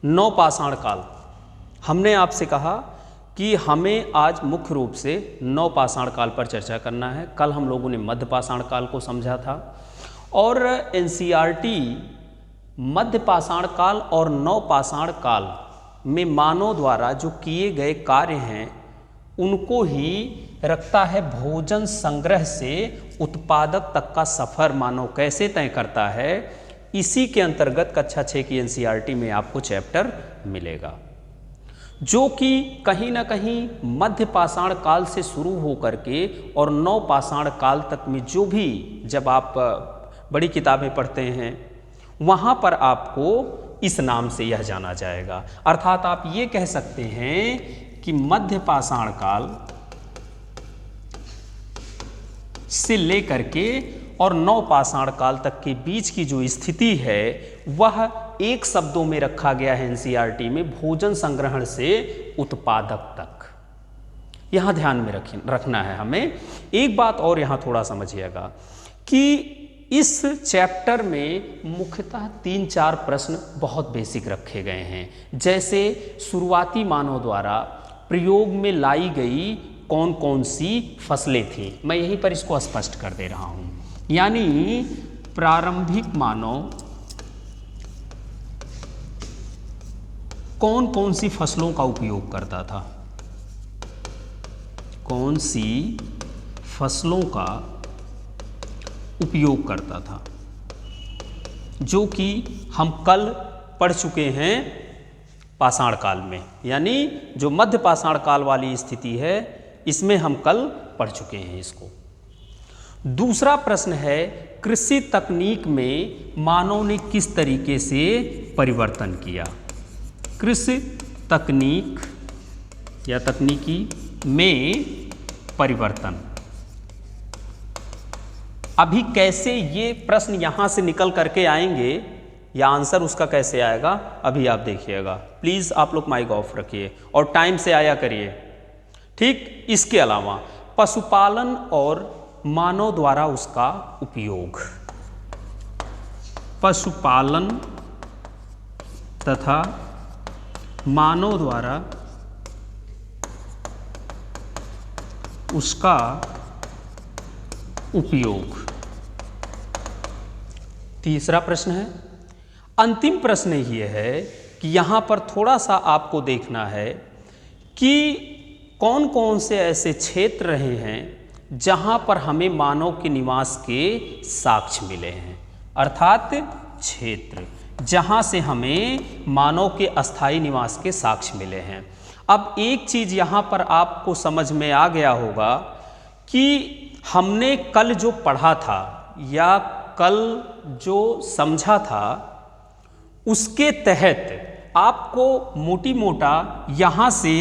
नवपाषाण काल। हमने आपसे कहा कि हमें आज मुख्य रूप से नवपाषाण काल पर चर्चा करना है। कल हम लोगों ने मध्यपाषाण काल को समझा था और एनसीईआरटी मध्यपाषाण काल और नवपाषाण काल में मानव द्वारा जो किए गए कार्य हैं उनको ही रखता है। भोजन संग्रह से उत्पादक तक का सफ़र मानव कैसे तय करता है, इसी के अंतर्गत कक्षा 6 की एनसीईआरटी में आपको चैप्टर मिलेगा, जो कि कहीं ना कहीं मध्यपाषाण काल से शुरू होकर के और नवपाषाण काल तक में जो भी जब आप बड़ी किताबें पढ़ते हैं वहाँ पर आपको इस नाम से यह जाना जाएगा। अर्थात आप ये कह सकते हैं कि मध्यपाषाण काल से लेकर के और नवपाषाण काल तक के बीच की जो स्थिति है वह एक शब्दों में रखा गया है एनसीईआरटी में, भोजन संग्रहण से उत्पादक तक। यहाँ ध्यान में रखना है हमें। एक बात और यहाँ थोड़ा समझिएगा कि इस चैप्टर में मुख्यतः 3-4 प्रश्न बहुत बेसिक रखे गए हैं, जैसे शुरुआती मानव द्वारा प्रयोग में लाई गई कौन कौन सी फसलें थी। मैं यहीं पर इसको स्पष्ट कर दे रहा हूँ, यानी प्रारंभिक मानव कौन कौन सी फसलों का उपयोग करता था, कौन सी फसलों का उपयोग करता था, जो कि हम कल पढ़ चुके हैं पाषाण काल में, यानी जो मध्य पाषाण काल वाली स्थिति है इसमें हम कल पढ़ चुके हैं इसको। दूसरा प्रश्न है, कृषि तकनीक में मानव ने किस तरीके से परिवर्तन किया। कृषि तकनीक या तकनीकी में परिवर्तन, अभी कैसे ये प्रश्न यहाँ से निकल करके आएंगे या आंसर उसका कैसे आएगा अभी आप देखिएगा। प्लीज़ आप लोग माइक ऑफ रखिए और टाइम से आया करिए, ठीक। इसके अलावा पशुपालन और मानव द्वारा उसका उपयोग, पशुपालन तथा मानव द्वारा उसका उपयोग। तीसरा प्रश्न है। अंतिम प्रश्न ये है कि यहाँ पर थोड़ा सा आपको देखना है कि कौन कौन से ऐसे क्षेत्र रहे हैं जहाँ पर हमें मानव के निवास के साक्ष्य मिले हैं, अर्थात क्षेत्र जहाँ से हमें मानव के अस्थायी निवास के साक्ष्य मिले हैं। अब एक चीज़ यहाँ पर आपको समझ में आ गया होगा कि हमने कल जो पढ़ा था या कल जो समझा था उसके तहत आपको मोटी मोटा यहाँ से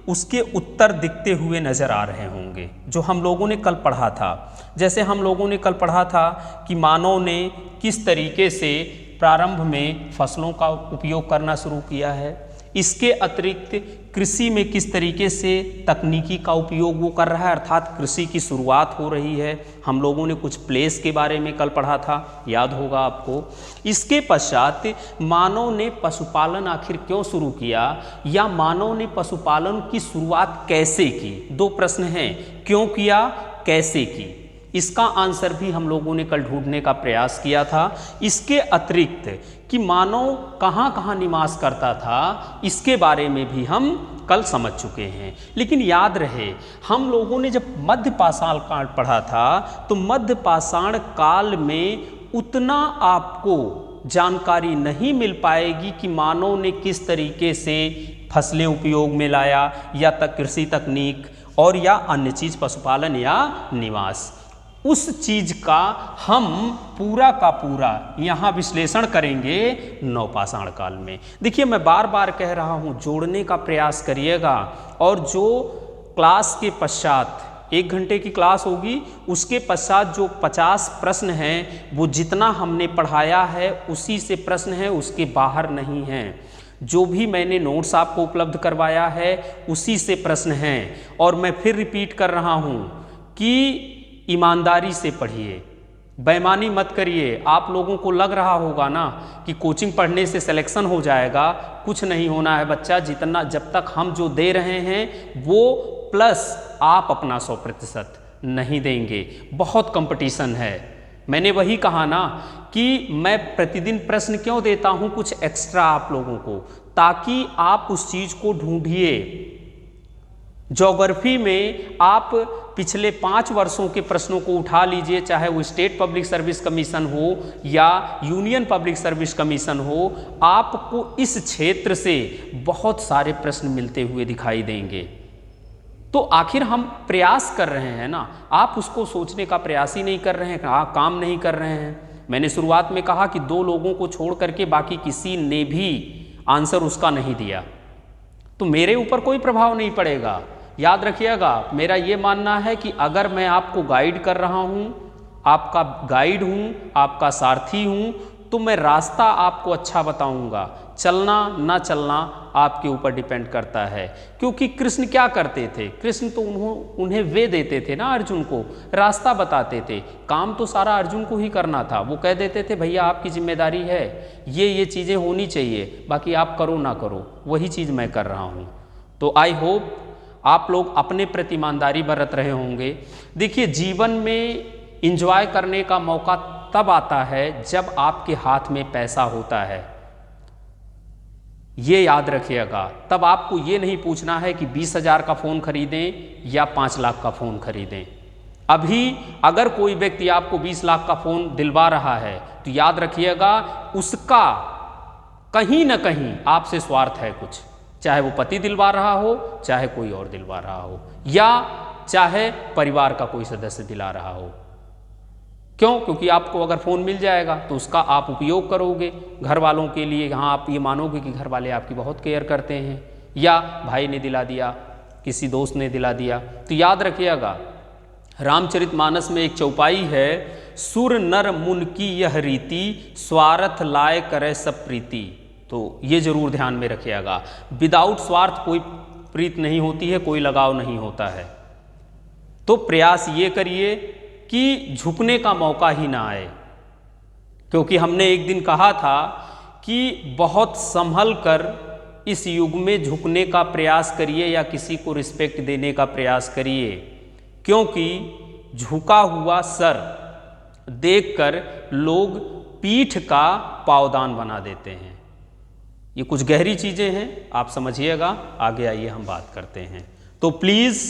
उसके उत्तर दिखते हुए नज़र आ रहे होंगे जो हम लोगों ने कल पढ़ा था। जैसे हम लोगों ने कल पढ़ा था कि मानव ने किस तरीके से प्रारंभ में फसलों का उपयोग करना शुरू किया है, इसके अतिरिक्त कृषि में किस तरीके से तकनीकी का उपयोग वो कर रहा है, अर्थात कृषि की शुरुआत हो रही है। हम लोगों ने कुछ प्लेस के बारे में कल पढ़ा था, याद होगा आपको। इसके पश्चात मानव ने पशुपालन आखिर क्यों शुरू किया या मानव ने पशुपालन की शुरुआत कैसे की। 2 प्रश्न हैं, क्यों किया, कैसे की। इसका आंसर भी हम लोगों ने कल ढूंढने का प्रयास किया था। इसके अतिरिक्त कि मानव कहाँ कहाँ निवास करता था इसके बारे में भी हम कल समझ चुके हैं। लेकिन याद रहे हम लोगों ने जब मध्य पाषाण काल पढ़ा था तो मध्य पाषाण काल में उतना आपको जानकारी नहीं मिल पाएगी कि मानव ने किस तरीके से फसलें उपयोग में लाया या कृषि तकनीक और या अन्य चीज़ पशुपालन या निवास। उस चीज़ का हम पूरा का पूरा यहाँ विश्लेषण करेंगे नवपाषाण काल में। देखिए मैं बार बार कह रहा हूँ जोड़ने का प्रयास करिएगा और जो क्लास के पश्चात 1 घंटे की क्लास होगी उसके पश्चात जो 50 प्रश्न हैं वो जितना हमने पढ़ाया है उसी से प्रश्न है, उसके बाहर नहीं हैं। जो भी मैंने नोट्स आपको उपलब्ध करवाया है उसी से प्रश्न हैं। और मैं फिर रिपीट कर रहा हूँ कि ईमानदारी से पढ़िए, बेईमानी मत करिए। आप लोगों को लग रहा होगा ना कि कोचिंग पढ़ने से सिलेक्शन हो जाएगा, कुछ नहीं होना है बच्चा। जितना जब तक हम जो दे रहे हैं वो प्लस आप अपना 100% नहीं देंगे, बहुत कंपटीशन है। मैंने वही कहा ना कि मैं प्रतिदिन प्रश्न क्यों देता हूं कुछ एक्स्ट्रा आप लोगों को, ताकि आप उस चीज को ढूंढिए। ज्योग्राफी में आप पिछले 5 वर्षों के प्रश्नों को उठा लीजिए, चाहे वो स्टेट पब्लिक सर्विस कमीशन हो या यूनियन पब्लिक सर्विस कमीशन हो, आपको इस क्षेत्र से बहुत सारे प्रश्न मिलते हुए दिखाई देंगे। तो आखिर हम प्रयास कर रहे हैं ना, आप उसको सोचने का प्रयास ही नहीं कर रहे हैं, काम नहीं कर रहे हैं। मैंने शुरुआत में कहा कि 2 लोगों को छोड़ करके बाकी किसी ने भी आंसर उसका नहीं दिया, तो मेरे ऊपर कोई प्रभाव नहीं पड़ेगा। याद रखिएगा, मेरा ये मानना है कि अगर मैं आपको गाइड कर रहा हूँ, आपका गाइड हूँ, आपका सारथी हूँ, तो मैं रास्ता आपको अच्छा बताऊँगा। चलना ना चलना आपके ऊपर डिपेंड करता है। क्योंकि कृष्ण क्या करते थे, कृष्ण तो उन्हें वे देते थे ना, अर्जुन को रास्ता बताते थे। काम तो सारा अर्जुन को ही करना था। वो कह देते थे भैया आपकी जिम्मेदारी है, ये चीज़ें होनी चाहिए, बाकी आप करो ना करो, वही चीज़ मैं कर रहा हूँ। तो आई होप आप लोग अपने प्रति ईमानदारी बरत रहे होंगे। देखिए, जीवन में इंजॉय करने का मौका तब आता है जब आपके हाथ में पैसा होता है, ये याद रखिएगा। तब आपको ये नहीं पूछना है कि 20,000 का फ़ोन खरीदें या 5 लाख का फ़ोन खरीदें। अभी अगर कोई व्यक्ति आपको 20 लाख का फ़ोन दिलवा रहा है तो याद रखिएगा उसका कहीं ना कहीं आपसे स्वार्थ है कुछ, चाहे वो पति दिलवा रहा हो, चाहे कोई और दिलवा रहा हो, या चाहे परिवार का कोई सदस्य दिला रहा हो। क्यों? क्योंकि आपको अगर फ़ोन मिल जाएगा तो उसका आप उपयोग करोगे घर वालों के लिए। हाँ, आप ये मानोगे कि घर वाले आपकी बहुत केयर करते हैं, या भाई ने दिला दिया, किसी दोस्त ने दिला दिया। तो याद रखिएगा, रामचरितमानस में एक चौपाई है, सुर नर मुन की यह रीति, स्वार्थ लाए करे सब प्रीति। तो ये जरूर ध्यान में रखिएगा, विदाउट स्वार्थ कोई प्रीत नहीं होती है, कोई लगाव नहीं होता है। तो प्रयास ये करिए कि झुकने का मौका ही ना आए, क्योंकि हमने एक दिन कहा था कि बहुत संभल कर इस युग में झुकने का प्रयास करिए या किसी को रिस्पेक्ट देने का प्रयास करिए, क्योंकि झुका हुआ सर देखकर लोग पीठ का पावदान बना देते हैं। ये कुछ गहरी चीज़ें हैं, आप समझिएगा। आगे आइए हम बात करते हैं। तो प्लीज़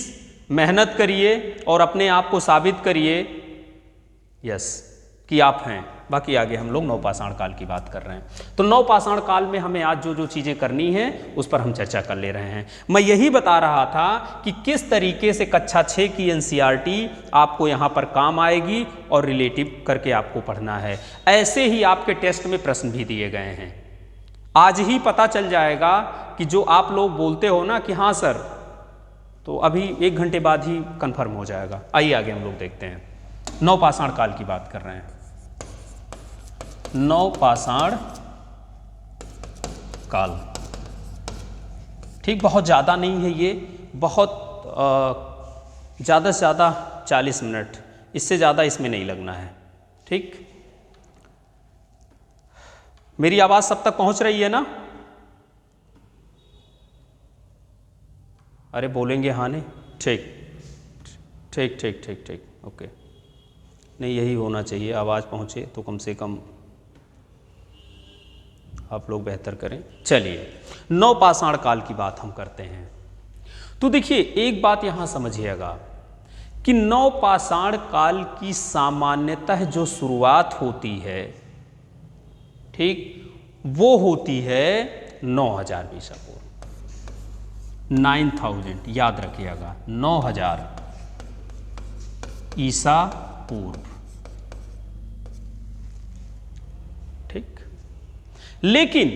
मेहनत करिए और अपने आप को साबित करिए कि आप हैं। बाकी आगे हम लोग नवपाषाण काल की बात कर रहे हैं। तो नवपाषाण काल में हमें आज जो चीज़ें करनी है उस पर हम चर्चा कर ले रहे हैं। मैं यही बता रहा था कि किस तरीके से कक्षा 6 की एनसीईआरटी आपको यहाँ पर काम आएगी और रिलेटिव करके आपको पढ़ना है। ऐसे ही आपके टेस्ट में प्रश्न भी दिए गए हैं। आज ही पता चल जाएगा कि जो आप लोग बोलते हो ना कि हाँ सर, तो अभी 1 घंटे बाद ही कंफर्म हो जाएगा। आइए आगे हम लोग देखते हैं। नवपाषाण काल की बात कर रहे हैं। नवपाषाण काल, ठीक, बहुत ज़्यादा नहीं है ये, बहुत ज़्यादा से ज़्यादा 40 मिनट, इससे ज़्यादा इसमें नहीं लगना है। ठीक, मेरी आवाज़ सब तक पहुंच रही है ना? अरे बोलेंगे हाँ नहीं? ठीक ठीक ठीक ठीक ठीक, ओके। नहीं, यही होना चाहिए, आवाज़ पहुँचे तो कम से कम आप लोग बेहतर करें। चलिए, नवपाषाण काल की बात हम करते हैं। तो देखिए, एक बात यहाँ समझिएगा कि नवपाषाण काल की सामान्यतः जो शुरुआत होती है, ठीक, वो होती है 9000 ईसा पूर्व, 9000, याद रखिएगा, 9000 ईसा पूर्व। ठीक, लेकिन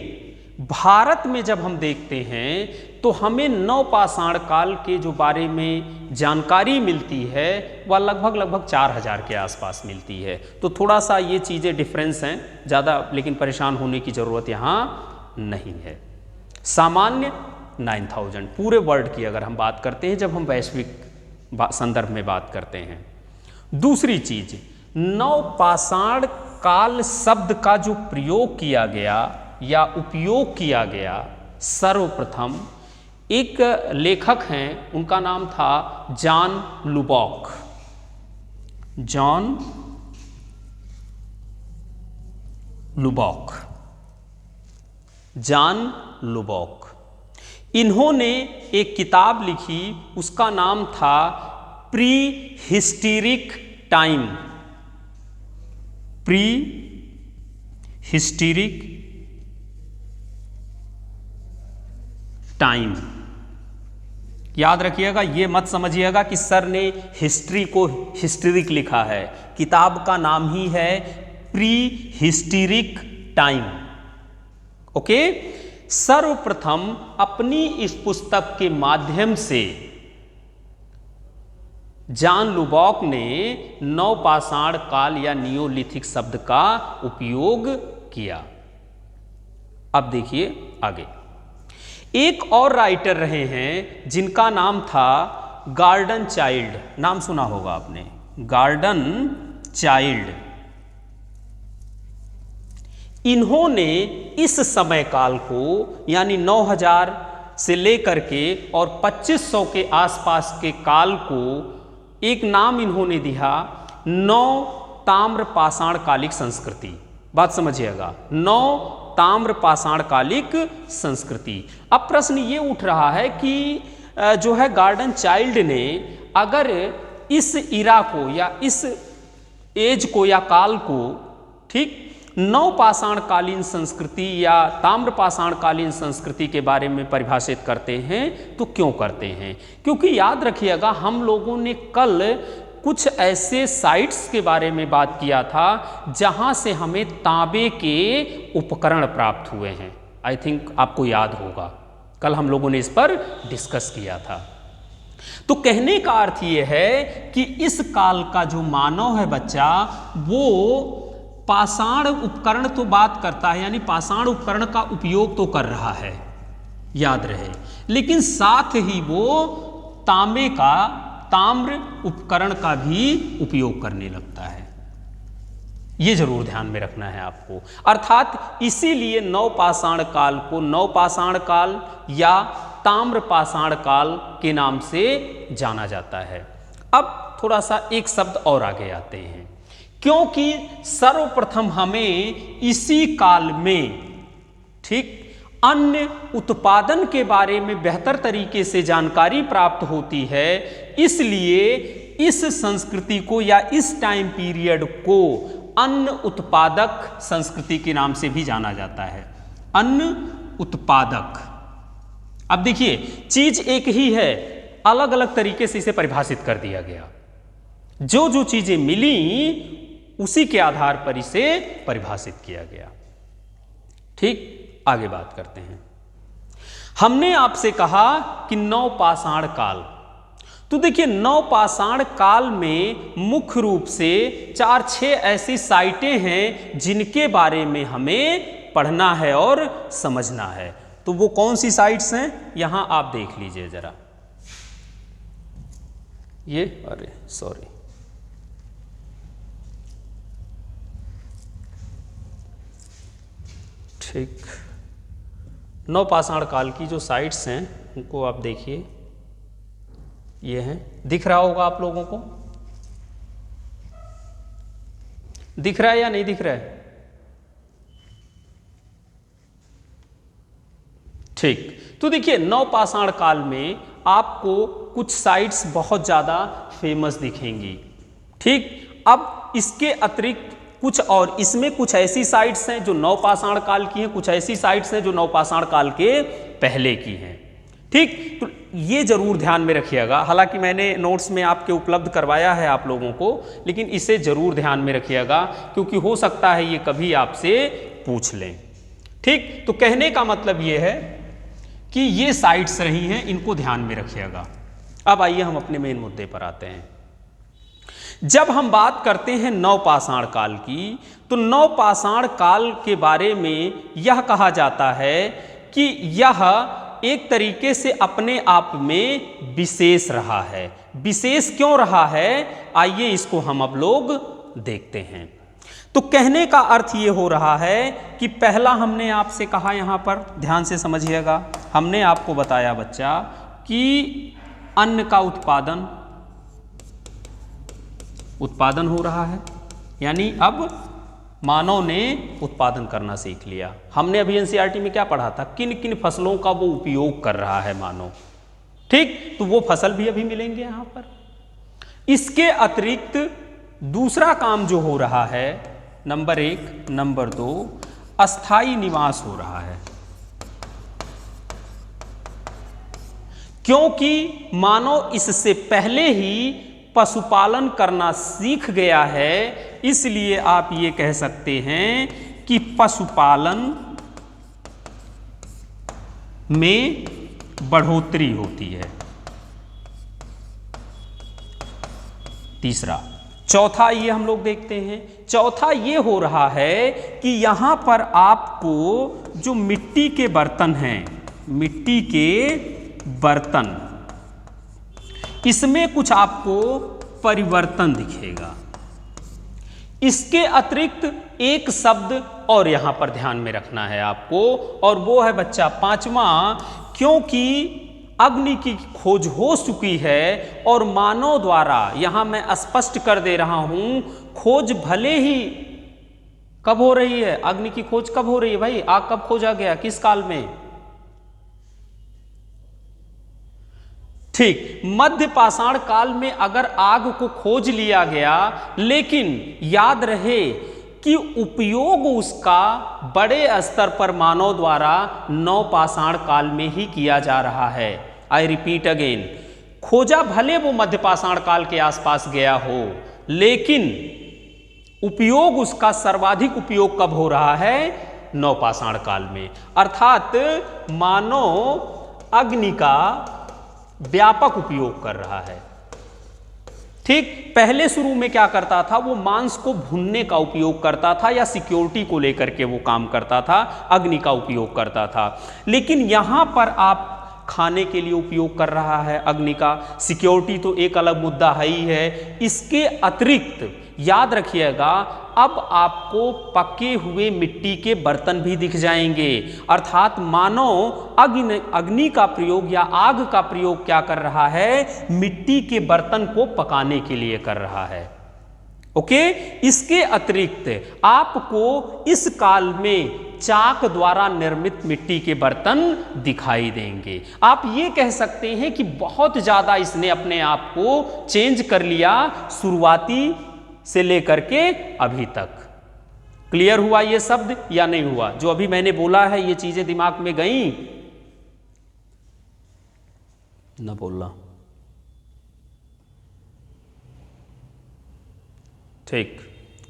भारत में जब हम देखते हैं तो हमें नवपाषाण काल के जो बारे में जानकारी मिलती है वह लगभग 4000 के आसपास मिलती है। तो थोड़ा सा ये चीज़ें डिफरेंस हैं, ज़्यादा लेकिन परेशान होने की ज़रूरत यहाँ नहीं है। सामान्य 9000 पूरे वर्ल्ड की अगर हम बात करते हैं, जब हम वैश्विक संदर्भ में बात करते हैं। दूसरी चीज़, नवपाषाण काल शब्द का जो प्रयोग किया गया या उपयोग किया गया, सर्वप्रथम एक लेखक हैं, उनका नाम था John Lubbock. John Lubbock, John Lubbock, इन्होंने एक किताब लिखी, उसका नाम था pre historic time. Pre historic time. याद रखिएगा, ये मत समझिएगा कि सर ने हिस्ट्री को हिस्टेरिक लिखा है, किताब का नाम ही है प्री हिस्टेरिक टाइम। ओके, सर्वप्रथम अपनी इस पुस्तक के माध्यम से जॉन लुबॉक ने नवपाषाण काल या नियोलिथिक शब्द का उपयोग किया। अब देखिए आगे, एक और राइटर रहे हैं जिनका नाम था गॉर्डन चाइल्ड। नाम सुना होगा आपने, गॉर्डन चाइल्ड। इन्होंने इस समय काल को यानी 9000 से लेकर के और 2500 के आसपास के काल को एक नाम इन्होंने दिया, नौ ताम्र पाषाण कालिक संस्कृति। बात समझिएगा, नौ ताम्र पाषाण कालिक संस्कृति। अब प्रश्न ये उठ रहा है कि जो है गॉर्डन चाइल्ड ने अगर इस इरा को या इस एज को या काल को, ठीक, नवपाषाण कालीन संस्कृति या ताम्रपाषाण कालीन संस्कृति के बारे में परिभाषित करते हैं तो क्यों करते हैं? क्योंकि याद रखिएगा, हम लोगों ने कल कुछ ऐसे साइट्स के बारे में बात किया था जहां से हमें तांबे के उपकरण प्राप्त हुए हैं। आई थिंक आपको याद होगा, कल हम लोगों ने इस पर डिस्कस किया था। तो कहने का अर्थ यह है कि इस काल का जो मानव है बच्चा, वो पाषाण उपकरण तो बात करता है, यानी पाषाण उपकरण का उपयोग तो कर रहा है, याद रहे, लेकिन साथ ही वो ताम्र उपकरण का भी उपयोग करने लगता है। ये जरूर ध्यान में रखना है आपको। अर्थात इसीलिए नवपाषाण काल को नवपाषाण काल या ताम्रपाषाण काल के नाम से जाना जाता है। अब थोड़ा सा एक शब्द और आगे आते हैं, क्योंकि सर्वप्रथम हमें इसी काल में, ठीक, अन्न उत्पादन के बारे में बेहतर तरीके से जानकारी प्राप्त होती है, इसलिए इस संस्कृति को या इस टाइम पीरियड को अन्न उत्पादक संस्कृति के नाम से भी जाना जाता है। अन्न उत्पादक। अब देखिए, चीज एक ही है, अलग अलग तरीके से इसे परिभाषित कर दिया गया। जो जो चीजें मिली उसी के आधार पर इसे परिभाषित किया गया। ठीक, आगे बात करते हैं। हमने आपसे कहा कि नवपाषाण काल, तो देखिए नवपाषाण काल में मुख्य रूप से 4-6 ऐसी साइटें हैं जिनके बारे में हमें पढ़ना है और समझना है। तो वो कौन सी साइट्स हैं, यहां आप देख लीजिए जरा। ये अरे सॉरी, ठीक, नवपाषाण काल की जो साइट्स हैं उनको आप देखिए, ये हैं, दिख रहा होगा आप लोगों को, दिख रहा है या नहीं दिख रहा है? ठीक, तो देखिए नवपाषाण काल में आपको कुछ साइट्स बहुत ज़्यादा फेमस दिखेंगी। ठीक, अब इसके अतिरिक्त कुछ और, इसमें कुछ ऐसी साइट्स हैं जो नवपाषाण काल की हैं, कुछ ऐसी साइट्स हैं जो नवपाषाण काल के पहले की हैं। ठीक, तो ये जरूर ध्यान में रखिएगा। हालांकि मैंने नोट्स में आपके उपलब्ध करवाया है आप लोगों को, लेकिन इसे जरूर ध्यान में रखिएगा क्योंकि हो सकता है ये कभी आपसे पूछ लें। ठीक, तो कहने का मतलब ये है कि ये साइट्स रही हैं, इनको ध्यान में रखिएगा। अब आइए हम अपने मेन मुद्दे पर आते हैं। जब हम बात करते हैं नवपाषाण काल की, तो नवपाषाण काल के बारे में यह कहा जाता है कि यह एक तरीके से अपने आप में विशेष रहा है। विशेष क्यों रहा है, आइए इसको हम अब लोग देखते हैं। तो कहने का अर्थ ये हो रहा है कि पहला हमने आपसे कहा, यहां पर ध्यान से समझिएगा, हमने आपको बताया बच्चा कि अन्न का उत्पादन हो रहा है, यानी अब मानव ने उत्पादन करना सीख लिया। हमने अभी एनसीईआरटी में क्या पढ़ा था, किन किन फसलों का वो उपयोग कर रहा है मानव, ठीक, तो वो फसल भी अभी मिलेंगे यहां पर। इसके अतिरिक्त दूसरा काम जो हो रहा है, नंबर 1, नंबर 2, अस्थाई निवास हो रहा है, क्योंकि मानव इससे पहले ही पशुपालन करना सीख गया है, इसलिए आप ये कह सकते हैं कि पशुपालन में बढ़ोतरी होती है। तीसरा, चौथा ये हम लोग देखते हैं, चौथा ये हो रहा है कि यहां पर आपको जो मिट्टी के बर्तन हैं, मिट्टी के बर्तन, इसमें कुछ आपको परिवर्तन दिखेगा। इसके अतिरिक्त एक शब्द और यहां पर ध्यान में रखना है आपको, और वो है बच्चा पांचवा, क्योंकि अग्नि की खोज हो चुकी है और मानव द्वारा, यहां मैं स्पष्ट कर दे रहा हूं, खोज भले ही कब हो रही है, अग्नि की खोज कब हो रही है भाई, आग कब खोजा गया, किस काल में, ठीक, मध्य पाषाण काल में अगर आग को खोज लिया गया, लेकिन याद रहे कि उपयोग उसका बड़े स्तर पर मानव द्वारा नव पाषाण काल में ही किया जा रहा है। आई रिपीट अगेन, खोजा भले वो मध्य पाषाण काल के आसपास गया हो, लेकिन उपयोग उसका सर्वाधिक उपयोग कब हो रहा है, नव पाषाण काल में, अर्थात मानव अग्नि का व्यापक उपयोग कर रहा है। ठीक, पहले शुरू में क्या करता था, वो मांस को भूनने का उपयोग करता था या सिक्योरिटी को लेकर के वो काम करता था, अग्नि का उपयोग करता था, लेकिन यहां पर आप खाने के लिए उपयोग कर रहा है अग्नि का, सिक्योरिटी तो एक अलग मुद्दा है ही है। इसके अतिरिक्त याद रखिएगा, अब आपको पके हुए मिट्टी के बर्तन भी दिख जाएंगे, अर्थात मानव अग्नि का प्रयोग या आग का प्रयोग क्या कर रहा है, मिट्टी के बर्तन को पकाने के लिए कर रहा है। ओके, इसके अतिरिक्त आपको इस काल में चाक द्वारा निर्मित मिट्टी के बर्तन दिखाई देंगे। आप ये कह सकते हैं कि बहुत ज्यादा इसने अपने आप को चेंज कर लिया शुरुआती से लेकर के अभी तक। क्लियर हुआ ये शब्द या नहीं हुआ, जो अभी मैंने बोला है ये चीजें दिमाग में गई ना, बोलना ठीक,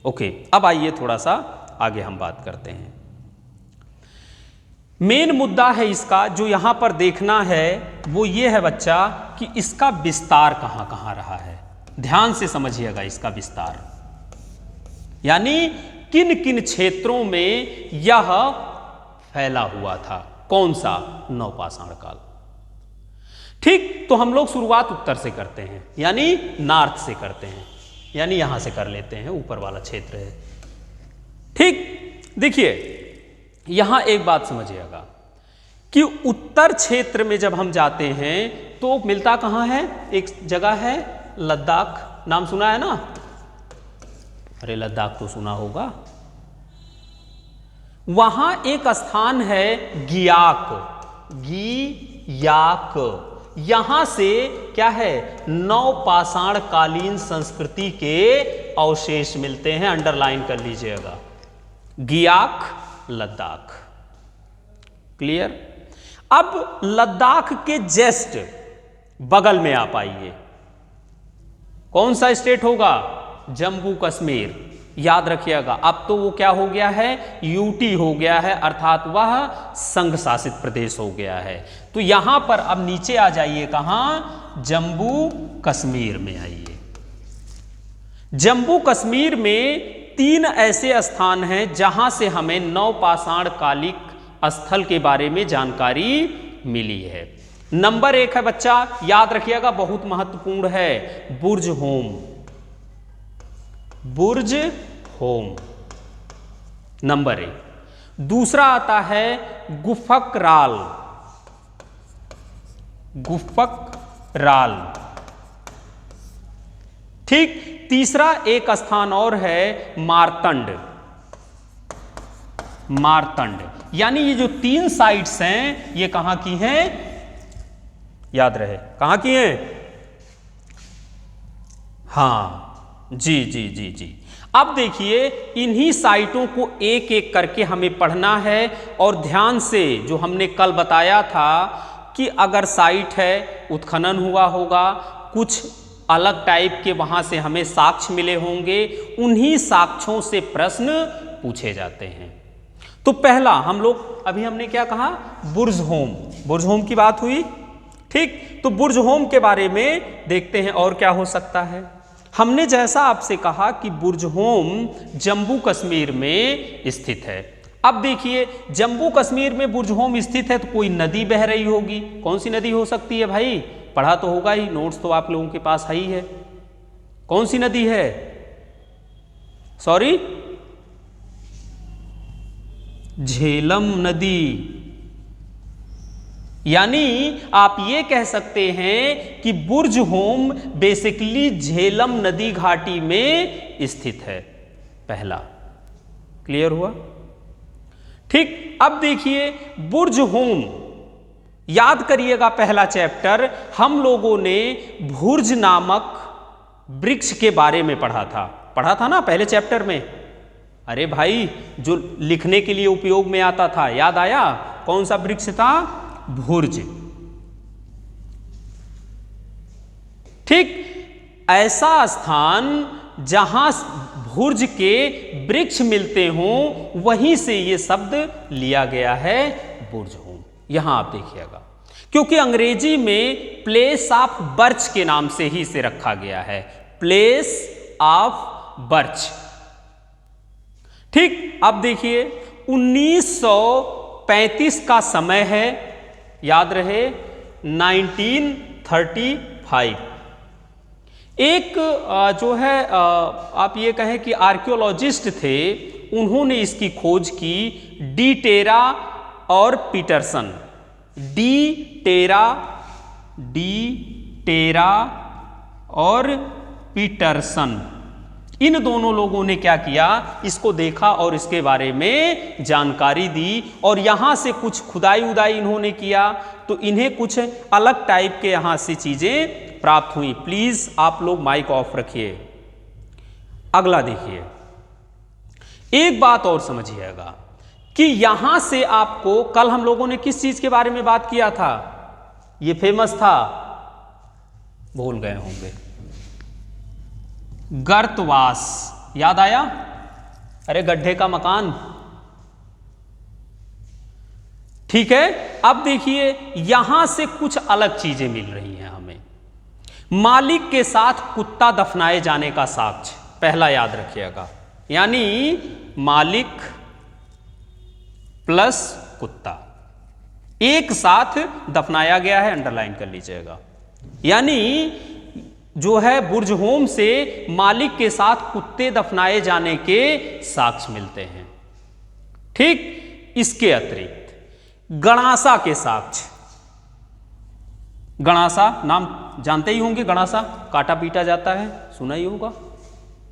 ओके। अब आइए थोड़ा सा आगे हम बात करते हैं। मेन मुद्दा है इसका जो यहां पर देखना है वो ये है बच्चा कि इसका विस्तार कहां कहां रहा है। ध्यान से समझिएगा इसका विस्तार, यानी किन किन क्षेत्रों में यह फैला हुआ था, कौन सा, नवपाषाण काल। ठीक, तो हम लोग शुरुआत उत्तर से करते हैं, यानी नॉर्थ से करते हैं, यानी यहां से कर लेते हैं, ऊपर वाला क्षेत्र है। ठीक, देखिए यहां एक बात समझिएगा कि उत्तर क्षेत्र में जब हम जाते हैं तो मिलता कहां है, एक जगह है लद्दाख, नाम सुना है ना, अरे लद्दाख तो सुना होगा। वहां एक स्थान है गियाक, गियाक, यहां से क्या है, नवपाषाण कालीन संस्कृति के अवशेष मिलते हैं, अंडरलाइन कर लीजिएगा, गियाक, लद्दाख। क्लियर। अब लद्दाख के जस्ट बगल में आप आइए, कौन सा स्टेट होगा, जम्मू कश्मीर। याद रखिएगा अब तो वो क्या हो गया है, यूटी हो गया है, अर्थात वह संघ शासित प्रदेश हो गया है। तो यहां पर अब नीचे आ जाइए, कहां, जम्मू कश्मीर में आइए। जम्मू कश्मीर में 3 ऐसे स्थान हैं जहां से हमें नवपाषाण कालिक स्थल के बारे में जानकारी मिली है। नंबर 1 है बच्चा, याद रखिएगा बहुत महत्वपूर्ण है, बुर्ज होम। बुर्ज होम नंबर 1। दूसरा आता है गुफकराल, गुफकराल। ठीक। तीसरा एक स्थान और है मार्तंड, मार्तंड। यानी ये जो 3 साइट्स हैं ये कहां की हैं, याद रहे कहां की हैं? हां जी जी जी जी। अब देखिए इन्हीं साइटों को एक एक करके हमें पढ़ना है और ध्यान से, जो हमने कल बताया था कि अगर साइट है उत्खनन हुआ होगा, कुछ अलग टाइप के वहां से हमें साक्ष्य मिले होंगे, उन्हीं साक्ष्यों से प्रश्न पूछे जाते हैं। तो पहला हम लोग अभी हमने क्या कहा, बुर्ज होम, बुर्ज होम की बात हुई। ठीक। तो बुर्ज होम के बारे में देखते हैं और क्या हो सकता है। हमने जैसा आपसे कहा कि बुर्ज होम जम्मू कश्मीर में स्थित है। अब देखिए जम्मू कश्मीर में बुर्ज होम स्थित है तो कोई नदी बह रही होगी। कौन सी नदी हो सकती है भाई? पढ़ा तो होगा ही, नोट्स तो आप लोगों के पास है ही है। कौन सी नदी है? सॉरी, झेलम नदी। यानी आप ये कह सकते हैं कि बुर्ज होम बेसिकली झेलम नदी घाटी में स्थित है। पहला क्लियर हुआ? ठीक। अब देखिए बुर्ज होम, याद करिएगा पहला चैप्टर हम लोगों ने भुर्ज नामक वृक्ष के बारे में पढ़ा था ना पहले चैप्टर में। अरे भाई जो लिखने के लिए उपयोग में आता था, याद आया? कौन सा वृक्ष था? भुर्ज। ठीक। ऐसा स्थान जहां भुर्ज के वृक्ष मिलते हों, वहीं से ये शब्द लिया गया है बुर्ज होम। यहां आप देखिएगा, क्योंकि अंग्रेजी में प्लेस ऑफ बर्च के नाम से ही इसे रखा गया है, प्लेस ऑफ बर्च। ठीक। अब देखिए 1935 का समय है, याद रहे 1935। एक जो है आप ये कहें कि आर्कियोलॉजिस्ट थे, उन्होंने इसकी खोज की, डी टेरा और पीटरसन। डी टेरा और पीटरसन, इन दोनों लोगों ने क्या किया, इसको देखा और इसके बारे में जानकारी दी। और यहां से कुछ खुदाई उदाई इन्होंने किया तो इन्हें कुछ अलग टाइप के यहां से चीजें प्राप्त हुई। प्लीज आप लोग माइक ऑफ रखिए। अगला देखिए, एक बात और समझिएगा कि यहां से आपको, कल हम लोगों ने किस चीज के बारे में बात किया था, ये फेमस था, भूल गए होंगे, गर्तवास। याद आया? अरे गड्ढे का मकान। ठीक है। अब देखिए यहां से कुछ अलग चीजें मिल रही हैं हमें। मालिक के साथ कुत्ता दफनाए जाने का साक्ष्य, पहला याद रखिएगा। यानी मालिक प्लस कुत्ता एक साथ दफनाया गया है, अंडरलाइन कर लीजिएगा। यानी जो है बुर्ज होम से मालिक के साथ कुत्ते दफनाए जाने के साक्ष्य मिलते हैं। ठीक। इसके अतिरिक्त गणासा के साक्ष्य, गणासा नाम जानते ही होंगे, गणासा काटा पीटा जाता है, सुना ही होगा।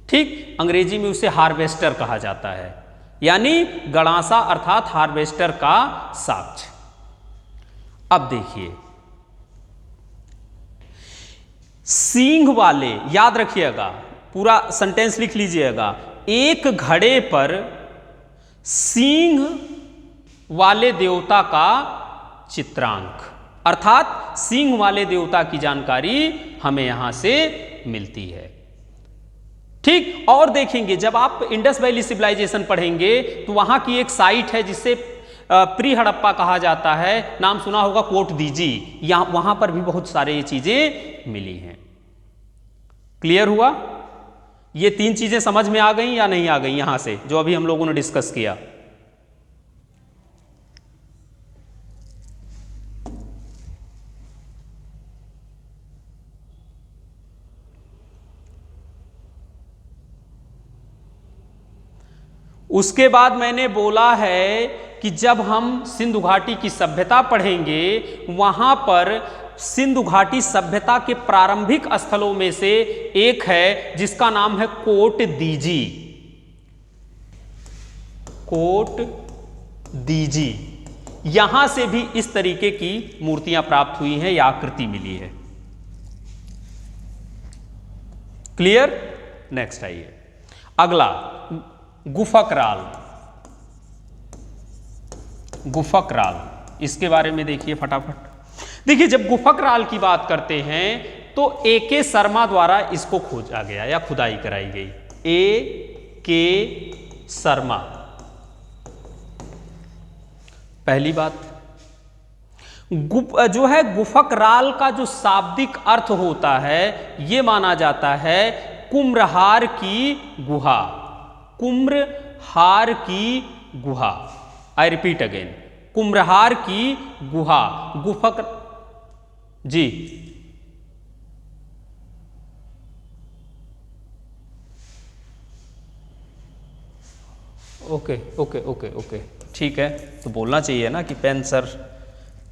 ठीक। अंग्रेजी में उसे हार्वेस्टर कहा जाता है, यानी गणासा अर्थात हार्वेस्टर का साक्ष्य। अब देखिए सींग वाले, याद रखिएगा, पूरा सेंटेंस लिख लीजिएगा, एक घड़े पर सींग वाले देवता का चित्रांक, अर्थात सींग वाले देवता की जानकारी हमें यहां से मिलती है। ठीक। और देखेंगे जब आप इंडस वैली सिविलाइजेशन पढ़ेंगे तो वहां की एक साइट है जिसे प्री हड़प्पा कहा जाता है, नाम सुना होगा, कोट दीजी। यहां वहां पर भी बहुत सारे ये चीजें मिली हैं। क्लियर हुआ? ये 3 चीजें समझ में आ गई या नहीं आ गई यहां से, जो अभी हम लोगों ने डिस्कस किया? उसके बाद मैंने बोला है कि जब हम सिंधु घाटी की सभ्यता पढ़ेंगे वहां पर सिंधु घाटी सभ्यता के प्रारंभिक स्थलों में से एक है जिसका नाम है कोट दीजी। कोट दीजी, यहां से भी इस तरीके की मूर्तियां प्राप्त हुई हैं या आकृति मिली है। क्लियर? नेक्स्ट आइए अगला, गुफकराल। गुफकराल, इसके बारे में देखिए फटाफट। देखिए जब गुफकराल की बात करते हैं तो A.K. शर्मा द्वारा इसको खोजा गया या खुदाई कराई गई। A.K. शर्मा, पहली बात। जो है गुफकराल का जो शाब्दिक अर्थ होता है यह माना जाता है कुम्रहार की गुहा। कुम्रहार की गुहा, आई रिपीट अगेन, कुम्रहार की गुहा। गुफक जी, ओके ओके ओके ओके, ठीक है। तो बोलना चाहिए ना कि पेन सर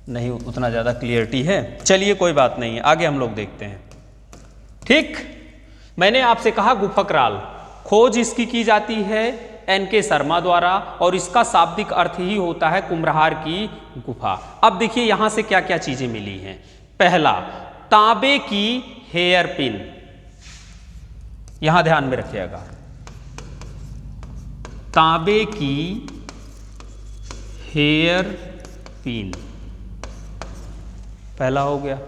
नहीं उतना ज़्यादा क्लियरिटी है। चलिए कोई बात नहीं है, आगे हम लोग देखते हैं। ठीक, मैंने आपसे कहा गुफकराल, खोज इसकी की जाती है N.K. शर्मा द्वारा और इसका शाब्दिक अर्थ ही होता है कुम्रहार की गुफा। अब देखिए यहां से क्या क्या चीजें मिली हैं। पहला, तांबे की हेयर पिन, यहां ध्यान में रखिएगा, तांबे की हेयर पिन पहला हो गया।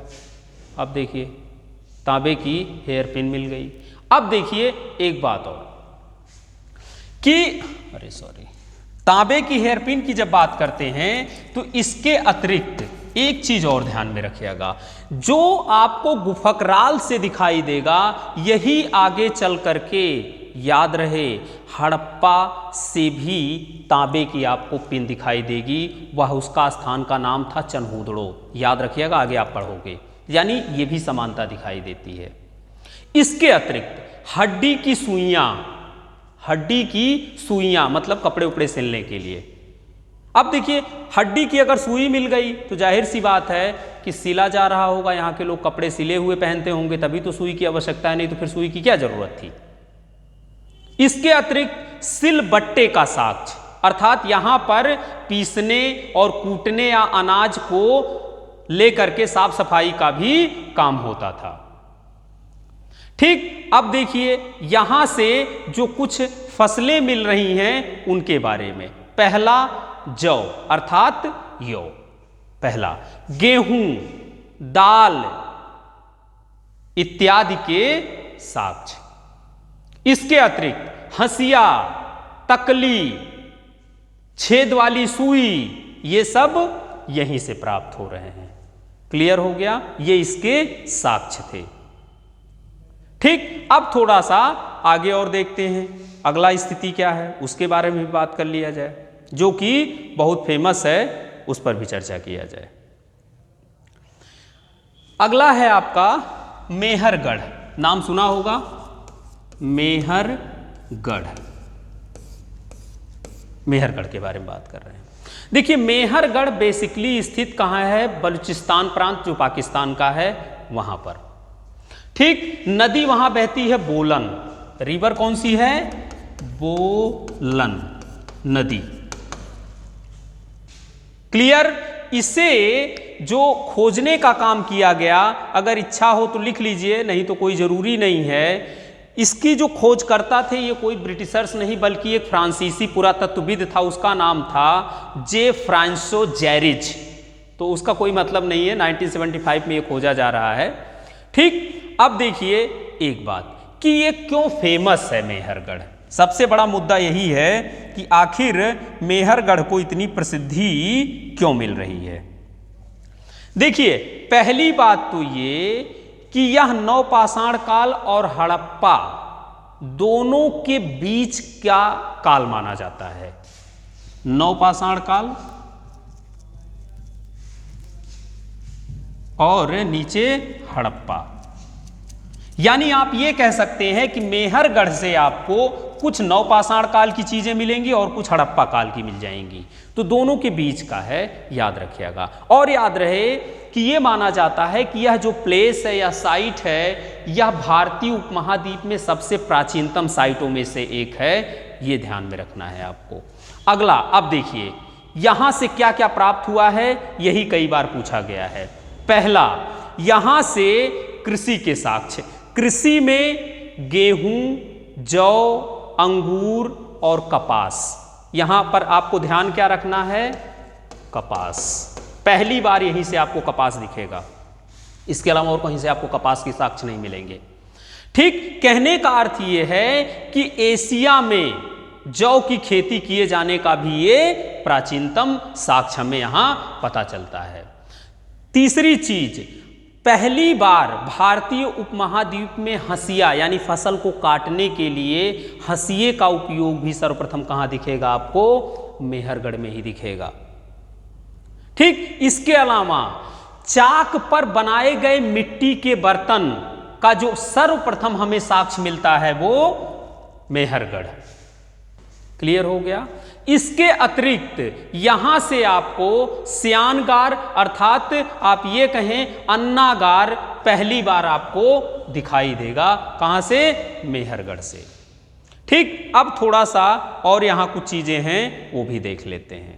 अब देखिए तांबे की हेयर पिन मिल गई। अब देखिए एक बात और कि अरे सॉरी, तांबे की हेयर पिन की जब बात करते हैं तो इसके अतिरिक्त एक चीज और ध्यान में रखिएगा, जो आपको गुफकराल से दिखाई देगा यही आगे चल करके याद रहे हड़प्पा से भी तांबे की आपको पिन दिखाई देगी। वह उसका स्थान का नाम था चन्हूदड़ो, याद रखिएगा, आगे आप पढ़ोगे। यानी ये भी समानता दिखाई देती है। इसके अतिरिक्त हड्डी की सुइयां, हड्डी की सुइयां मतलब कपड़े उपड़े सिलने के लिए। अब देखिए हड्डी की अगर सुई मिल गई तो जाहिर सी बात है कि सिला जा रहा होगा, यहाँ के लोग कपड़े सिले हुए पहनते होंगे, तभी तो सुई की आवश्यकता है, नहीं तो फिर सुई की क्या जरूरत थी। इसके अतिरिक्त सिलबट्टे का साक्ष्य, अर्थात यहां पर पीसने और कूटने या अनाज को लेकर के साफ सफाई का भी काम होता था। ठीक, अब देखिए यहां से जो कुछ फसलें मिल रही हैं उनके बारे में। पहला जौ अर्थात यो, पहला गेहूं, दाल इत्यादि के साक्ष्य। इसके अतिरिक्त हंसिया, तकली, छेद वाली सुई, ये सब यहीं से प्राप्त हो रहे हैं। क्लियर हो गया, ये इसके साक्ष्य थे। ठीक, अब थोड़ा सा आगे और देखते हैं अगला स्थिति क्या है, उसके बारे में भी बात कर लिया जाए, जो कि बहुत फेमस है, उस पर भी चर्चा किया जाए। अगला है आपका मेहरगढ़, नाम सुना होगा, मेहरगढ़। मेहरगढ़ के बारे में बात कर रहे हैं। देखिए मेहरगढ़ बेसिकली स्थित कहाँ है, बलूचिस्तान प्रांत जो पाकिस्तान का है वहां पर। ठीक, नदी वहां बहती है बोलन, रिवर कौन सी है, बोलन नदी। क्लियर, इसे जो खोजने का काम किया गया, अगर इच्छा हो तो लिख लीजिए, नहीं तो कोई जरूरी नहीं है। इसकी जो खोज करता थे ये कोई ब्रिटिशर्स नहीं बल्कि एक फ्रांसीसी पुरातत्वविद था, उसका नाम था जे फ्रांसो जैरिज। तो उसका कोई मतलब नहीं है, 1975 में ये खोजा जा रहा है। ठीक, अब देखिए एक बात कि ये क्यों फेमस है मेहरगढ़। सबसे बड़ा मुद्दा यही है कि आखिर मेहरगढ़ को इतनी प्रसिद्धि क्यों मिल रही है। देखिए पहली बात तो ये कि यह नवपाषाण काल और हड़प्पा दोनों के बीच क्या काल माना जाता है। नवपाषाण काल और नीचे हड़प्पा, यानी आप ये कह सकते हैं कि मेहरगढ़ से आपको कुछ नवपाषाण काल की चीज़ें मिलेंगी और कुछ हड़प्पा काल की मिल जाएंगी, तो दोनों के बीच का है, याद रखिएगा। और याद रहे कि ये माना जाता है कि यह जो प्लेस है या साइट है, यह भारतीय उपमहाद्वीप में सबसे प्राचीनतम साइटों में से एक है, ये ध्यान में रखना है आपको। अगला, अब देखिए यहां से क्या क्या प्राप्त हुआ है, यही कई बार पूछा गया है। पहला, यहां से कृषि के साक्ष्य, कृषि में गेहूं, जौ, अंगूर और कपास, यहां पर आपको ध्यान क्या रखना है, कपास। पहली बार यहीं से आपको कपास दिखेगा, इसके अलावा और कहीं से आपको कपास के साक्ष्य नहीं मिलेंगे। ठीक, कहने का अर्थ यह है कि एशिया में जौ की खेती किए जाने का भी ये प्राचीनतम साक्ष्य हमें यहां पता चलता है। तीसरी चीज, पहली बार भारतीय उपमहाद्वीप में हंसिया यानी फसल को काटने के लिए हंसिये का उपयोग भी सर्वप्रथम कहां दिखेगा आपको, मेहरगढ़ में ही दिखेगा। ठीक, इसके अलावा चाक पर बनाए गए मिट्टी के बर्तन का जो सर्वप्रथम हमें साक्ष्य मिलता है वो मेहरगढ़। क्लियर हो गया। इसके अतिरिक्त यहां से आपको स्यानगार अर्थात आप ये कहें अन्नागार पहली बार आपको दिखाई देगा, कहां से, मेहरगढ़ से। ठीक, अब थोड़ा सा और यहां कुछ चीजें हैं वो भी देख लेते हैं।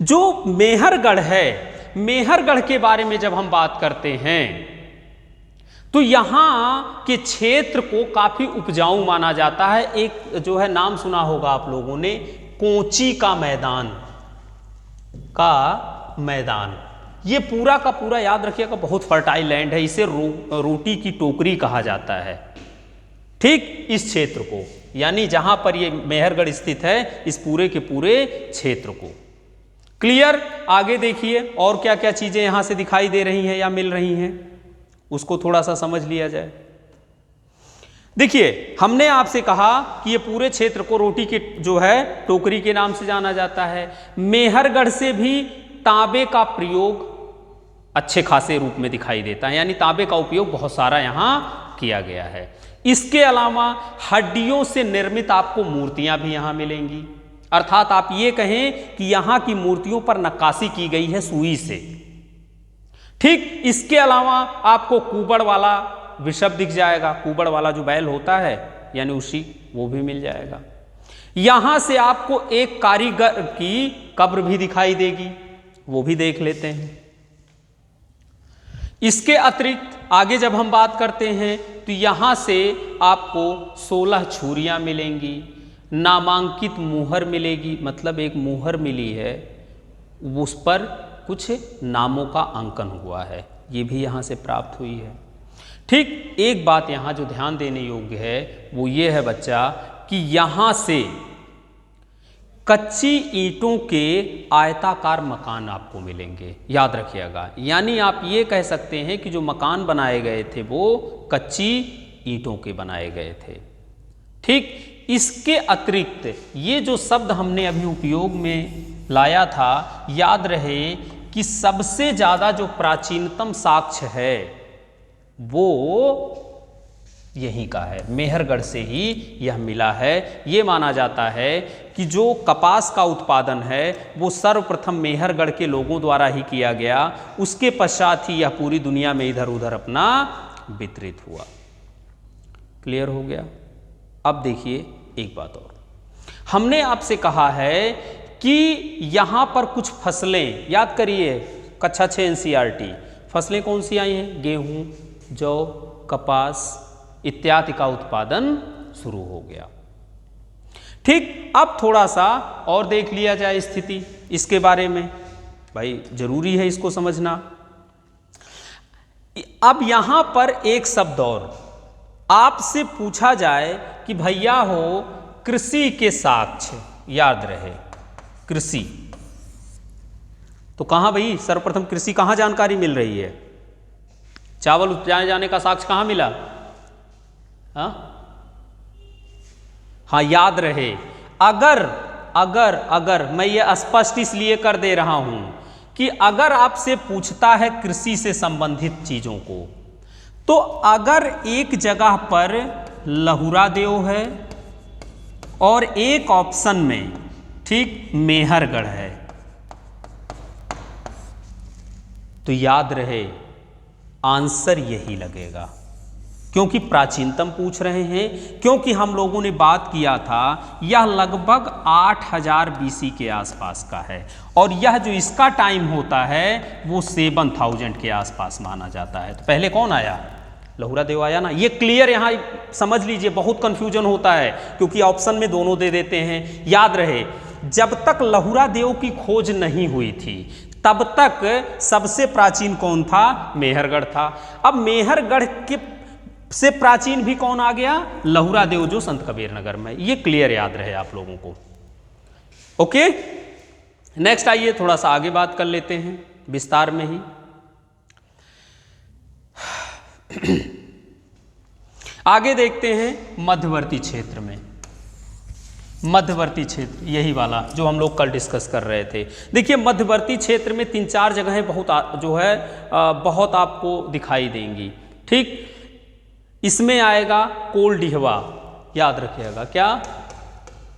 जो मेहरगढ़ है, मेहरगढ़ के बारे में जब हम बात करते हैं तो यहां के क्षेत्र को काफी उपजाऊ माना जाता है। एक जो है नाम सुना होगा आप लोगों ने, कोची का मैदान, ये पूरा का पूरा याद रखिएगा बहुत फर्टाइल लैंड है, इसे रोटी की टोकरी कहा जाता है। ठीक, इस क्षेत्र को यानी जहां पर ये मेहरगढ़ स्थित है, इस पूरे के पूरे क्षेत्र को। क्लियर। आगे देखिए और क्या क्या चीजें यहां से दिखाई दे रही हैं या मिल रही हैं, उसको थोड़ा सा समझ लिया जाए। देखिए, हमने आपसे कहा कि ये पूरे क्षेत्र को रोटी के जो है टोकरी के नाम से जाना जाता है। मेहरगढ़ से भी तांबे का प्रयोग अच्छे खासे रूप में दिखाई देता है, यानी तांबे का उपयोग बहुत सारा यहां किया गया है। इसके अलावा हड्डियों से निर्मित आपको मूर्तियां भी यहां मिलेंगी, अर्थात आप ये कहें कि यहां की मूर्तियों पर नक्काशी की गई है सुई से। ठीक, इसके अलावा आपको कुबड़ वाला वृषभ दिख जाएगा, कुबड़ वाला जो बैल होता है यानी उसी, वो भी मिल जाएगा। यहां से आपको एक कारीगर की कब्र भी दिखाई देगी, वो भी देख लेते हैं। इसके अतिरिक्त आगे जब हम बात करते हैं तो यहां से आपको 16 छुरियां मिलेंगी, नामांकित मुहर मिलेगी, मतलब एक मुहर मिली है उस पर कुछ नामों का अंकन हुआ है, ये भी यहाँ से प्राप्त हुई है। ठीक, एक बात यहाँ जो ध्यान देने योग्य है वो ये है बच्चा कि यहाँ से कच्ची ईंटों के आयताकार मकान आपको मिलेंगे, याद रखिएगा। यानी आप ये कह सकते हैं कि जो मकान बनाए गए थे वो कच्ची ईंटों के बनाए गए थे। ठीक, इसके अतिरिक्त ये जो शब्द हमने अभी उपयोग में लाया था, याद रहे कि सबसे ज्यादा जो प्राचीनतम साक्ष्य है वो यहीं का है, मेहरगढ़ से ही यह मिला है। ये माना जाता है कि जो कपास का उत्पादन है वो सर्वप्रथम मेहरगढ़ के लोगों द्वारा ही किया गया, उसके पश्चात ही यह पूरी दुनिया में इधर उधर अपना वितरित हुआ। क्लियर हो गया। अब देखिए एक बात और, हमने आपसे कहा है कि यहां पर कुछ फसलें, याद करिए कक्षा 6 NCERT, फसलें कौन सी आई हैं, गेहूं, जौ, कपास इत्यादि का उत्पादन शुरू हो गया। ठीक, अब थोड़ा सा और देख लिया जाए स्थिति इसके बारे में, भाई जरूरी है इसको समझना। अब यहां पर एक शब्द और आपसे पूछा जाए कि भैया हो कृषि के साक्ष्य, याद रहे कृषि, तो कहां भाई सर्वप्रथम कृषि कहां जानकारी मिल रही है, चावल उपजाए जाने का साक्ष्य कहां मिला, हाँ याद रहे। अगर मैं ये स्पष्ट इसलिए कर दे रहा हूं कि अगर आपसे पूछता है कृषि से संबंधित चीजों को, तो अगर एक जगह पर लहुरा देव है और एक ऑप्शन में, ठीक, मेहरगढ़ है। तो याद रहे आंसर यही लगेगा, क्योंकि प्राचीनतम पूछ रहे हैं, क्योंकि हम लोगों ने बात किया था यह लगभग 8000 BC के आसपास का है, और यह जो इसका टाइम होता है वो 7000 के आसपास माना जाता है। तो पहले कौन आया? लहुरा देव आया ना। ये क्लियर यहाँ समझ लीजिए, बहुत कंफ्यूजन होता है क्योंकि ऑप्शन में दोनों दे देते हैं। याद रहे जब तक लहुरा देव की खोज नहीं हुई थी तब तक सबसे प्राचीन कौन था? मेहरगढ़ था। अब मेहरगढ़ के से प्राचीन भी कौन आ गया? लहुरा देव, जो संत कबीर नगर में। ये क्लियर याद रहे आप लोगों को। ओके, नेक्स्ट आइए थोड़ा सा आगे बात कर लेते हैं विस्तार में ही। आगे देखते हैं मध्यवर्ती क्षेत्र में। मध्यवर्ती क्षेत्र यही वाला जो हम लोग कल डिस्कस कर रहे थे। देखिए मध्यवर्ती क्षेत्र में 3-4 जगहें बहुत आपको दिखाई देंगी। ठीक, इसमें आएगा कोलडिहवा, याद रखिएगा। क्या?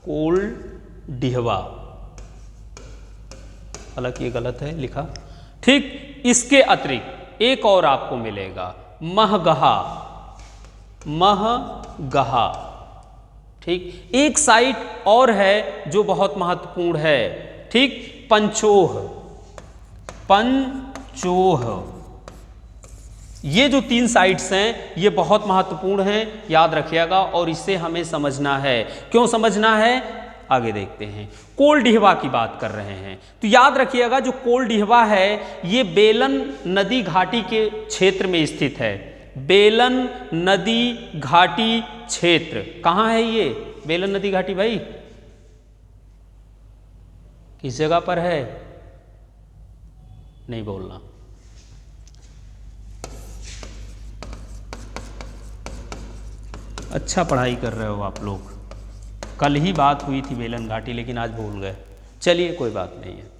कोलडिहवा, हालांकि ये गलत है लिखा। ठीक, इसके अतिरिक्त एक और आपको मिलेगा महगहा। महगहा, ठीक, एक साइट और है जो बहुत महत्वपूर्ण है। ठीक, पंचोह। पंचोह, ये जो 3 साइट्स हैं ये बहुत महत्वपूर्ण हैं, याद रखिएगा, और इसे हमें समझना है। क्यों समझना है? आगे देखते हैं। कोलडिहवा की बात कर रहे हैं तो याद रखिएगा जो कोलडिहवा है ये बेलन नदी घाटी के क्षेत्र में स्थित है। बेलन नदी घाटी क्षेत्र कहाँ है ये? बेलन नदी घाटी भाई किस जगह पर है? नहीं बोलना। अच्छा पढ़ाई कर रहे हो आप लोग। कल ही बात हुई थी बेलन घाटी, लेकिन आज भूल गए। चलिए कोई बात नहीं है।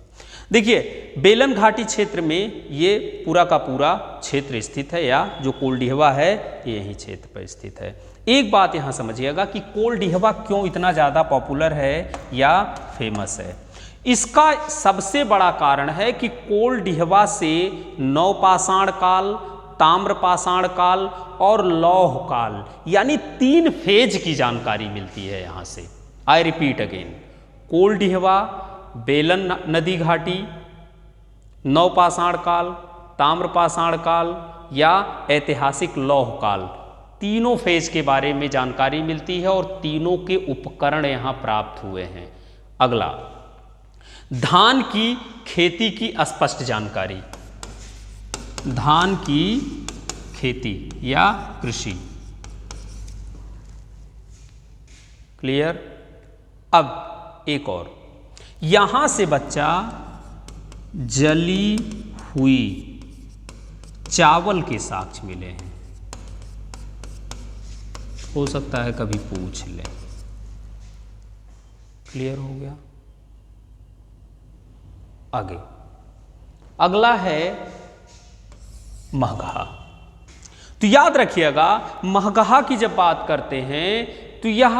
देखिए बेलन घाटी क्षेत्र में ये पूरा का पूरा क्षेत्र स्थित है, या जो कोलडिहवा है ये यही क्षेत्र पर स्थित है। एक बात यहाँ समझिएगा कि कोलडिहवा क्यों इतना ज़्यादा पॉपुलर है या फेमस है। इसका सबसे बड़ा कारण है कि कोलडिहवा से नवपाषाण काल, ताम्रपाषाण काल और लौह काल यानी 3 फेज की जानकारी मिलती है यहाँ से। आई रिपीट अगेन, कोलडिहवा, बेलन नदी घाटी, नवपाषाण काल, ताम्रपाषाण काल या ऐतिहासिक लौह काल, तीनों फेज के बारे में जानकारी मिलती है और तीनों के उपकरण यहाँ प्राप्त हुए हैं। अगला, धान की खेती की स्पष्ट जानकारी। धान की खेती या कृषि, क्लियर। अब एक और, यहां से बच्चा जली हुई चावल के साक्ष्य मिले हैं, हो सकता है कभी पूछ ले। क्लियर हो गया। आगे अगला है महगहा। तो याद रखिएगा महगहा की जब बात करते हैं तो यह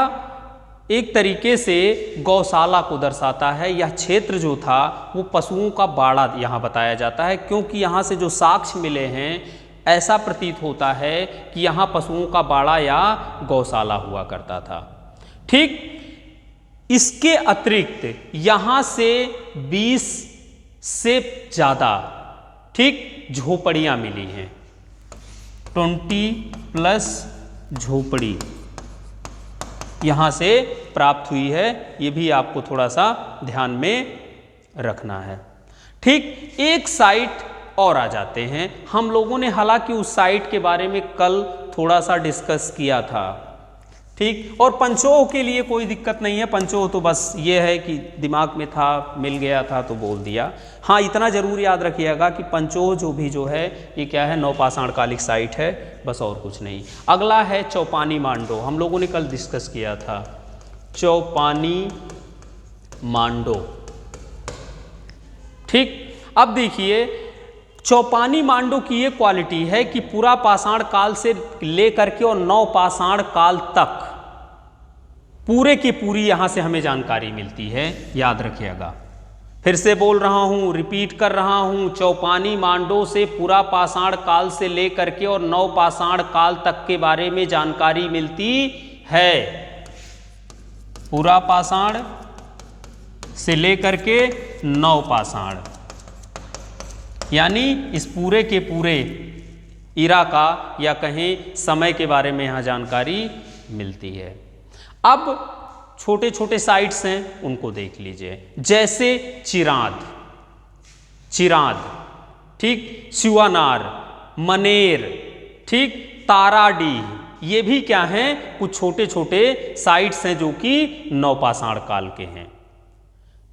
एक तरीके से गौशाला को दर्शाता है। यह क्षेत्र जो था वो पशुओं का बाड़ा यहाँ बताया जाता है, क्योंकि यहाँ से जो साक्ष्य मिले हैं ऐसा प्रतीत होता है कि यहाँ पशुओं का बाड़ा या गौशाला हुआ करता था। ठीक, इसके अतिरिक्त यहाँ से 20 से ज़्यादा ठीक झोपड़ियाँ मिली हैं। 20+ झोपड़ी यहाँ से प्राप्त हुई है, ये भी आपको थोड़ा सा ध्यान में रखना है। ठीक, एक साइट और आ जाते हैं हम लोगों ने, हालांकि उस साइट के बारे में कल थोड़ा सा डिस्कस किया था। ठीक, और पंचोह के लिए कोई दिक्कत नहीं है। पंचोह तो बस ये है कि दिमाग में था, मिल गया था तो बोल दिया। हाँ, इतना जरूर याद रखिएगा कि पंचोह जो है ये क्या है, नवपाषाण कालिक साइट है, बस और कुछ नहीं। अगला है चौपानी मांडो, हम लोगों ने कल डिस्कस किया था। चौपानी मांडो। ठीक, अब देखिए चौपानी मांडो की ये क्वालिटी है कि पूरा पाषाण काल से लेकर के और नवपाषाण काल तक पूरे की पूरी यहाँ से हमें जानकारी मिलती है, याद रखिएगा। फिर से बोल रहा हूँ, रिपीट कर रहा हूँ, चौपानी मांडो से पूरा पाषाण काल से लेकर के और नव पाषाण काल तक के बारे में जानकारी मिलती है। पूरा पाषाण से लेकर के नव पाषाण, यानी इस पूरे के पूरे इरा का या कहें समय के बारे में यहाँ जानकारी मिलती है। अब छोटे छोटे साइट्स हैं, उनको देख लीजिए, जैसे चिराद, ठीक, शिवानार, मनेर, ठीक, ताराडीह, ये भी क्या हैं, कुछ छोटे छोटे साइट्स हैं जो कि नवपाषाण काल के हैं।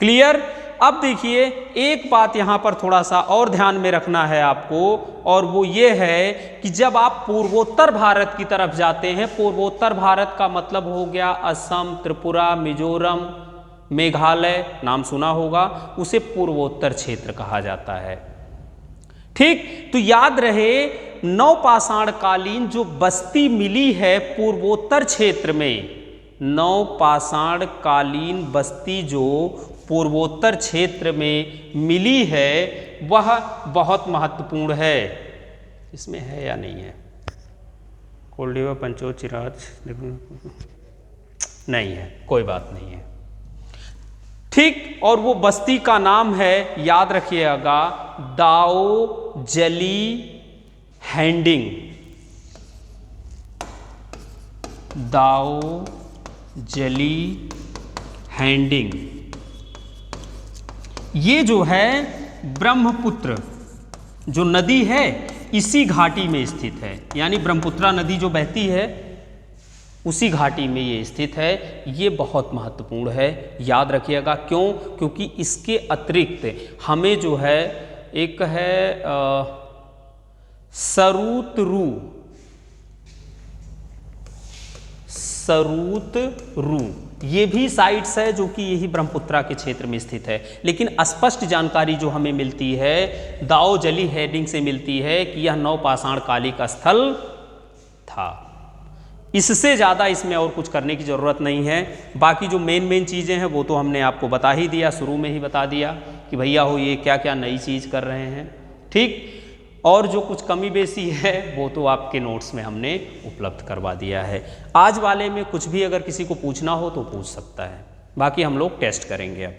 क्लियर। अब देखिए, एक बात यहां पर थोड़ा सा और ध्यान में रखना है आपको, और वो ये है कि जब आप पूर्वोत्तर भारत की तरफ जाते हैं, पूर्वोत्तर भारत का मतलब हो गया असम, त्रिपुरा, मिजोरम, मेघालय, नाम सुना होगा, उसे पूर्वोत्तर क्षेत्र कहा जाता है। ठीक, तो याद रहे, नवपाषाण कालीन जो बस्ती मिली है पूर्वोत्तर क्षेत्र में, नवपाषाण कालीन बस्ती जो पूर्वोत्तर क्षेत्र में मिली है, वह बहुत महत्वपूर्ण है। इसमें है या नहीं है? कोल्डिवा, पंचो, चिराद नहीं है, कोई बात नहीं है। ठीक, और वो बस्ती का नाम है, याद रखिएगा, दाओ जली हैंडिंग, दाओ जली हैंडिंग। ये जो है ब्रह्मपुत्र जो नदी है, इसी घाटी में स्थित है, यानी ब्रह्मपुत्रा नदी जो बहती है उसी घाटी में ये स्थित है। ये बहुत महत्वपूर्ण है, याद रखिएगा। क्यों? क्योंकि इसके अतिरिक्त हमें जो है, एक है सरूतरू, ये भी साइट्स है जो कि यही ब्रह्मपुत्रा के क्षेत्र में स्थित है। लेकिन स्पष्ट जानकारी जो हमें मिलती है दाओ जली हैंडिंग से मिलती है कि यह नवपाषाण कालिक स्थल था। इससे ज़्यादा इसमें और कुछ करने की ज़रूरत नहीं है। बाकी जो मेन चीज़ें हैं वो तो हमने आपको बता ही दिया, शुरू में ही बता दिया कि भैया हो ये क्या क्या नई चीज़ कर रहे हैं। ठीक, और जो कुछ कमी बेसी है वो तो आपके नोट्स में हमने उपलब्ध करवा दिया है। आज वाले में कुछ भी अगर किसी को पूछना हो तो पूछ सकता है, बाकी हम लोग टेस्ट करेंगे अब।